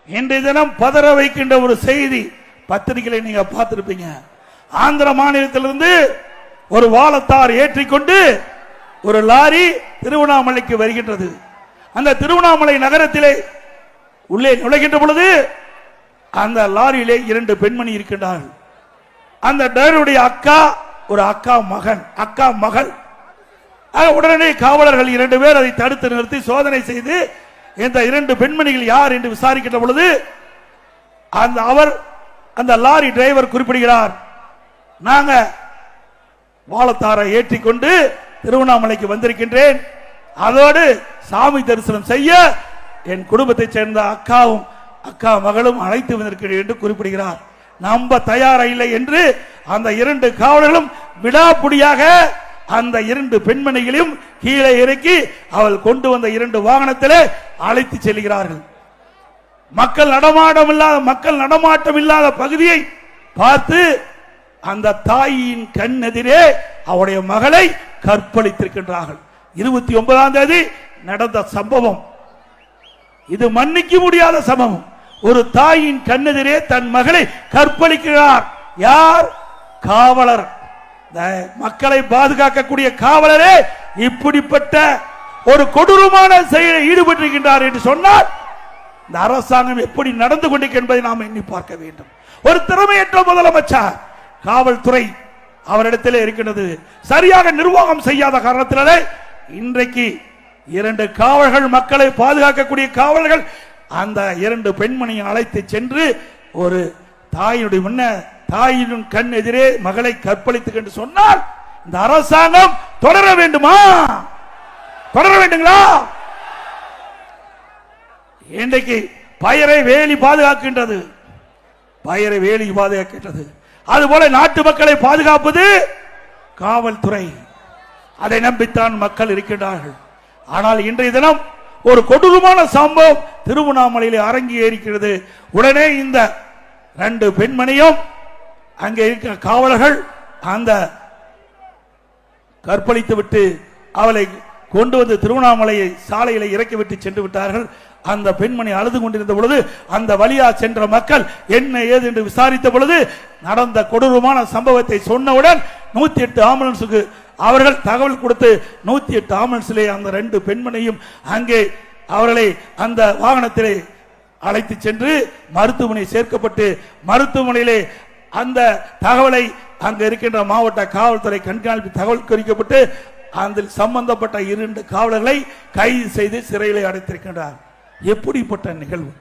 இன்றைய தினம் பதற வைக்கின்ற ஒரு செய்தி பத்திரிகைகளை நீங்க பார்த்திருப்பீங்க. ஆந்திர மாநிலத்திலிருந்து ஒரு வாழத்தார் ஏற்றிக்கொண்டு ஒரு லாரி திருவண்ணாமலைக்கு வருகின்றது. அந்த திருவண்ணாமலை நகரத்திலே உள்ளே நுழைகின்ற பொழுது அந்த லாரியிலே 2 பெண்மணி இருக்கின்றார்கள். அந்த டிரைவருடைய அக்கா, ஒரு அக்கா மகள். உடனே காவலர்கள் 2 பேர் அதை தடுத்து நிறுத்தி சோதனை செய்து இந்த 2 பெண்மணிகள் யார் என்று விசாரிக்கின்ற பொழுது அந்த லாரி டிரைவர் குறிப்பிடுகிறார், நாங்க வாழத்தாரை ஏற்றிக்கொண்டு திருவண்ணாமலைக்கு வந்திருக்கின்றேன், அதோடு சாமி தரிசனம் செய்ய என் குடும்பத்தை சேர்ந்த அக்கா மகளும் அழைத்து வந்திருக்கிறேன் என்று குறிப்பிடுகிறார். நம்ப தயாரா இல்லை என்று அந்த 2 காவலர்களும் விடாப்புடியாக அந்த 2 பெண்மணிகளையும் கீழே இறக்கி அவள் கொண்டு வந்த 2 வாகனத்திலே அழைத்து செல்கிறார்கள். மக்கள் நடமாட்டம் இல்லாத பகுதியை பார்த்து அந்த தாயின் கண் எதிரே அவருடைய மகளை கற்பழித்திருக்கின்றார்கள். 29ஆம் தேதி நடந்த சம்பவம். இது மன்னிக்க முடியாத சம்பவம். ஒரு தாயின் கண்ணெதிரே தன் மகளை கற்பழிக்கிறார். யார்? காவலர். மக்களை பாதுகாக்கக்கூடிய காவலரே இப்படிப்பட்ட ஒரு கொடூரமான செயலில் ஈடுபட்டிருக்கின்றார் என்று சொன்னால் இந்த அரசாங்கம் எப்படி நடந்து கொண்டிருக்கிறது என்பதை நாம் எண்ணி பார்க்க வேண்டும். ஒரு திறமையற்ற முதலமைச்சர், காவல்துறை அவரிடத்திலே இருக்கின்றது. சரியாக நிர்வாகம் செய்யாத காரணத்தினாலே இன்றைக்கு 2 காவலர்கள், மக்களை பாதுகாக்கக்கூடிய காவலர்கள் அந்த 2 பெண்மணியை அழைத்து சென்று ஒரு தாயின் கண் எதிரே மகளை கற்பழித்து என்று சொன்னால் இந்த அரசாங்கம் தொடர வேண்டுமா? தொடர வேண்டுங்களா? இன்றைக்கு பயரை வேலி பாதுகாக்கின்றது. அதுபோல நாட்டு மக்களை பாதுகாப்பது காவல்துறை. அதை நம்பித்தான் மக்கள் இருக்கின்றார்கள். ஆனால் இன்றைய தினம் ஒரு கொடூரமான சம்பவம் திருவண்ணாமலையில் அரங்கேறிக்கிறது. உடனே இந்த 2 பெண்மணியும் அங்கே இருக்கிற காவலர்கள் அந்த கற்பழித்து விட்டு அவளை கொண்டு வந்து திருவண்ணாமலையை சாலையில இறக்கிவிட்டு சென்று விட்டார்கள். அந்த பெண்மணி அழுது கொண்டிருந்த பொழுது அந்த வழியா சென்ற மக்கள் என்ன ஏது என்று விசாரித்த பொழுது நடந்த கொடூரமான சம்பவத்தை சொன்னவுடன் 108 ஆம்புலன்ஸுக்கு அவர்கள் தகவல் கொடுத்து 108 ஆம்புலன்ஸிலே அந்த 2 பெண்மணியும் அங்கே அவர்களை அந்த வாகனத்திலே அழைத்து சென்று மருத்துவமனை சேர்க்கப்பட்டு மருத்துவமனையிலே அந்த தகவலை அங்க இருக்கின்ற மாவட்ட காவல்துறை கண்காணிப்பு தகவல் குறிக்கப்பட்டு அதில் சம்பந்தப்பட்ட 2 காவலர்களை கைது செய்து சிறையிலே அடைத்திருக்கின்றார். எப்படிப்பட்ட நிகழ்வு!